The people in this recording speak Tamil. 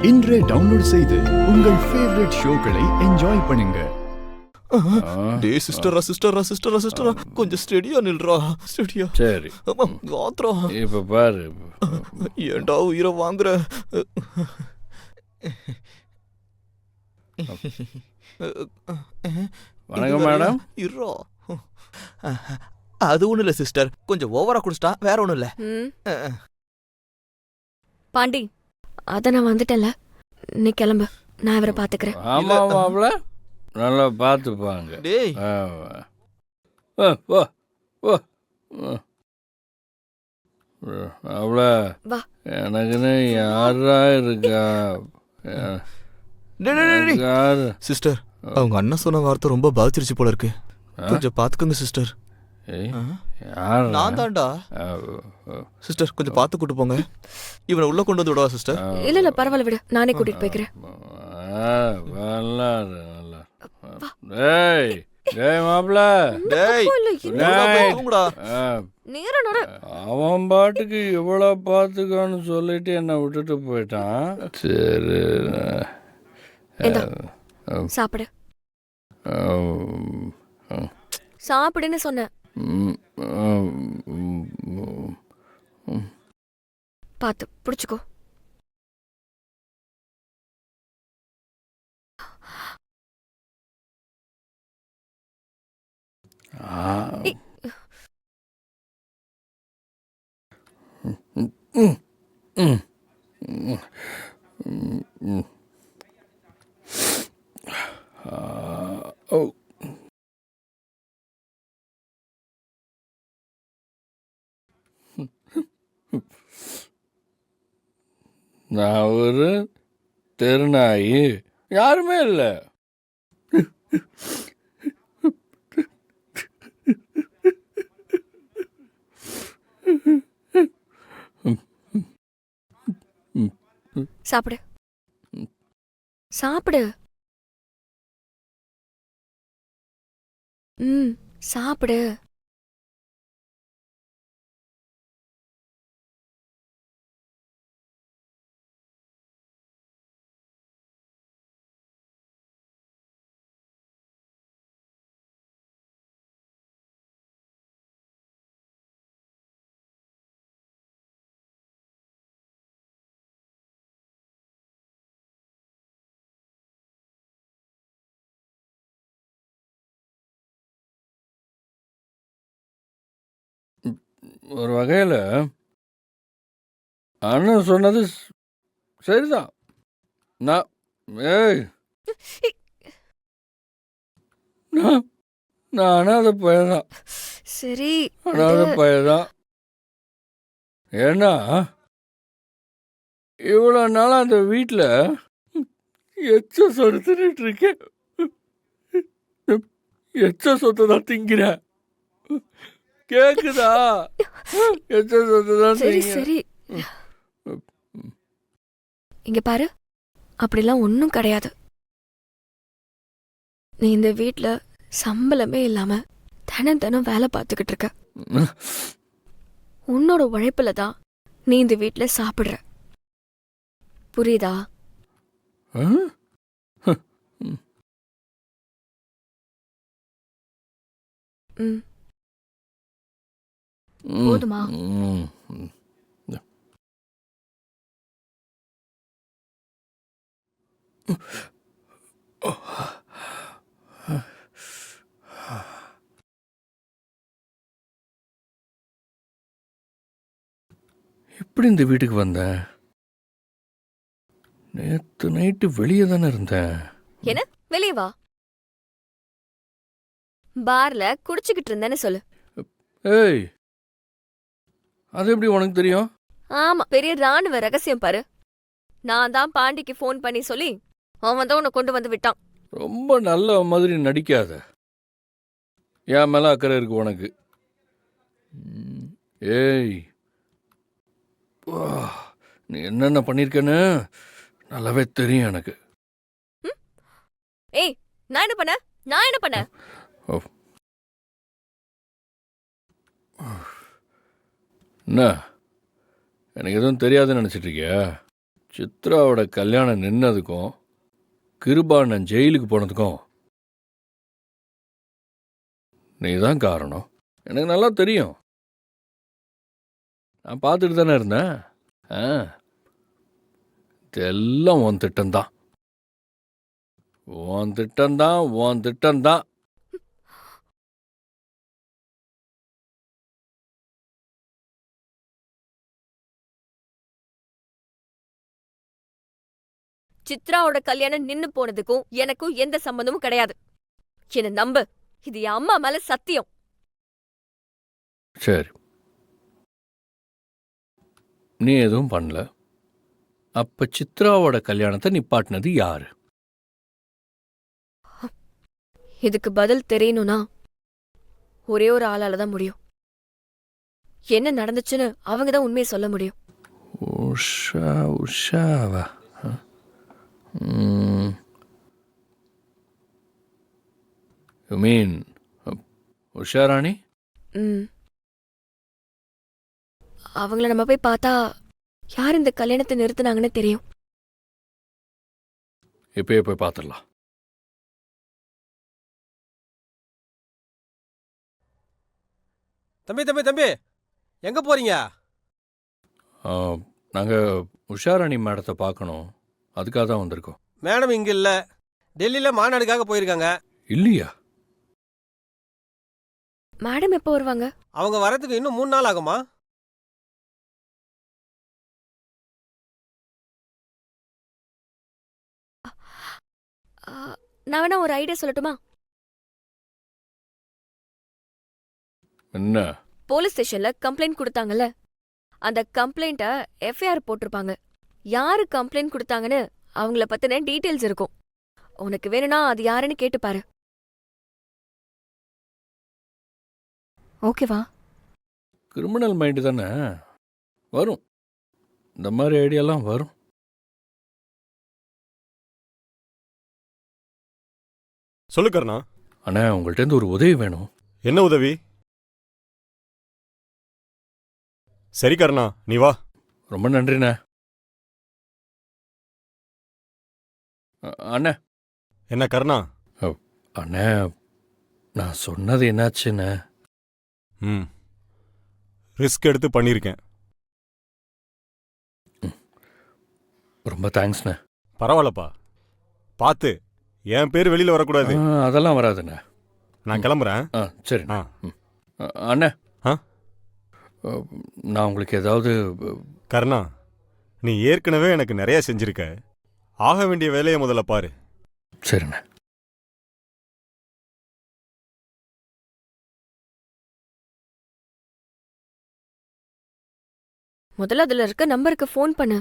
இன்றே டவுன்லோட் செய்து உங்கள் ஃபேவரட் ஷோக்களை என்ஜாய் பண்ணுங்க. டே சிஸ்டரா கொஞ்சம் ஸ்டெடியா நில்றா. ஸ்டெடியா. சரி காத்ரா. இப்ப பாரு. ஏன்டா உயிரை வாங்குற? வணக்கம் மேடம். இருறா. அது ஒண்ணும் இல்ல சிஸ்டர், கொஞ்சம் ஓவரா குடிச்சிட்டா, வேற ஒண்ணும் இல்ல. பாண்டி, அத நான் வந்துட்டேன்ல, நீ கிளம்பு, நான் இவரை பாத்துக்கிறேன். ஆமா மாப்ள, நல்லா பார்த்துப்பாங்க. டேய் அவ்வளோ வா. எனக்குன்னு யாரா இருக்கா? யாரு? சிஸ்டர், அவங்க அண்ணன் சொன்ன வார்த்தை ரொம்ப பாதிச்சிருச்சு போல இருக்கு. கொஞ்சம் பாத்துக்கோங்க சிஸ்டர். நான் தான்டா. சிஸ்டர், கொஞ்சம் பார்த்து கூட்டு போங்க. இவனை உள்ள கொண்டு வந்து விடவா சிஸ்டர்? இல்ல இல்ல பரவாயில்ல, விடு, நானே கூட்டிட்டு போய்க்கிறேன். அவன் பாட்டுக்கு இவ்வளவு பாத்துக்கான்னு சொல்லிட்டு என்ன விட்டுட்டு போயிட்டான். சரி சாப்பிடு. சாப்பிடுன்னு சொன்ன. பாத்து புடிச்சுக்கோ. நான் ஒரு தெருநாயி, யாருமே இல்லை. சாப்பிடு சாப்பிடு. சாப்பிடு. ஒரு வகையில் அண்ணன் சொன்னது சரிதான். நான் நான் அனாத பையன்தான். சரி, அனாத பையன்தான். ஏன்னா இவ்வளோ நாளாக அந்த வீட்டில் எச்ச சொத்து தின்னுட்டு இருக்கேன். எச்ச சொத்தை தான் திங்கிறேன். கேக்குதா? எச்ச சொத்தை தான். சரி சரி, இங்க பாரு, அப்படிலாம் ஒன்றும் கிடையாது. நீ இந்த வீட்ல சம்பளமே இல்லாம தினம் தினம் வேலை பார்த்துக்கிட்டு இருக்க. உன்னோட உழைப்புல தான் நீ இந்த வீட்ல சாப்பிடுற. புரியுதா? போதுமா? எப்படி இந்த வீட்டுக்கு வந்தேன்? நேத்து நைட்டு வெளியே தானே இருந்தேன். என்ன வெளியே வா. பார்ல குடிச்சுக்கிட்டு இருந்தேன்னு சொல்லு. ஏய், அது எப்படி உனக்கு தெரியும்? ஆமா, பெரிய ராணுவ ரகசியம் பாரு. நான் தான் பாண்டிக்கு ஃபோன் பண்ணி சொல்லி அவன் தான் உன்னை கொண்டு வந்து விட்டான். ரொம்ப நல்ல மாதிரி நடிக்காத. என் மேல அக்கறை இருக்கு உனக்கு. ஏய், நீ என்னென்ன பண்ணிருக்கன்னு நல்லாவே தெரியும் எனக்கு. ஏய், நான் என்ன பண்ண? நான் என்ன பண்ண? என்ன, எனக்கு எதுவும் தெரியாதுன்னு நினச்சிட்டு இருக்கியா? சித்ராவோட கல்யாணம் நின்னதுக்கும் கிருபாண்ணன் ஜெயிலுக்கு போனதுக்கும் நீ தான் காரணம். எனக்கு நல்லா தெரியும். நான் பார்த்துட்டு தானே இருந்தேன். ஆ, இதெல்லாம் உன் திட்டம்தான். உன் திட்டம்தான், உன் திட்டம்தான். சித்ராவோட கல்யாணம் நின்னு போனதுக்கும் எனக்கும் எந்த சம்பந்தமும் கிடையாது. என்ன நம்பு, இது என் அம்மா மேல சத்தியம். சரி, நீ எதுவும் பண்ணல. அப்ப சித்ராவோட கல்யாணத்தை நிப்பாட்டினது யாரு? இதுக்கு பதில் தெரியணும்னா ஒரே ஒரு ஆளால தான் முடியும். என்ன நடந்துச்சுன்னு அவங்க தான் உண்மையை சொல்ல முடியும். உஷாவா? You mean Usharani? ம். அவங்கள நம்ம போய் பார்த்தா யார் இந்த கல்யாணத்தை நிறுத்தினாங்கன்னு தெரியும். இப்பயே போய் பார்த்துடலாம். தம்பி தம்பி தம்பி எங்க போறீங்க? நாங்கள் உஷாராணி மேடத்தை பார்க்கணும். அதுக்காக தான் வந்திருக்கோம். மேடம் இங்க இல்ல, டெல்லியில மாநாடுக்காக போயிருக்காங்க. இல்லையா? மேடம் எப்போ வருவாங்க? அவங்க வரதுக்கு இன்னும் 3 நாள் ஆகுமா? ஆ, நான் வேணா ஒரு ஐடியா சொல்லட்டுமா? என்ன? போலீஸ் ஸ்டேஷன்ல கம்ப்ளைண்ட் கொடுத்தாங்கல்ல, அந்த கம்ப்ளைண்ட்ட எஃப்ஐஆர் போட்டிருப்பாங்க. யாரு கம்ப்ளைண்ட் கொடுத்தாங்கன்னு அவங்கள பத்தின டீடைல்ஸ் இருக்கும். உனக்கு வேணும்னா அது யாருன்னு கேட்டு பாரு. ஓகேவா? கிரிமினல் மைண்டு தானே, வரும். இந்த மாதிரி ஐடியாலாம் வரும். சொல்லு கர்ணா. அண்ணா, உங்கள்கிட்ட ஒரு உதவி வேணும். என்ன உதவி? சரி கர்ணா, நீ வா. ரொம்ப நன்றிண்ணே. அண்ணே. என்ன கர்ணா? அண்ணே, நான் சொன்னது என்னாச்சுண்ணே? ரிஸ்க் எடுத்து பண்ணியிருக்கேன். ரொம்ப தேங்க்ஸ்ண்ணே. பரவாயில்லப்பா. பார்த்து என் பேர் வெளியில் வரக்கூடாது. அதெல்லாம் வராதுண்ணே. நான் கிளம்புறேன். சரி. ஆ. அண்ணே. ஆ? நான் உங்களுக்கு ஏதாவது... கர்ணா, நீ ஏற்கனவே எனக்கு நிறைய செஞ்சிருக்க. ஆக வேண்டிய வேலையை முதல்ல பாரு. சரிண்ணே. முதல்ல அதுல இருக்க நம்பருக்கு ஃபோன் பண்ணு.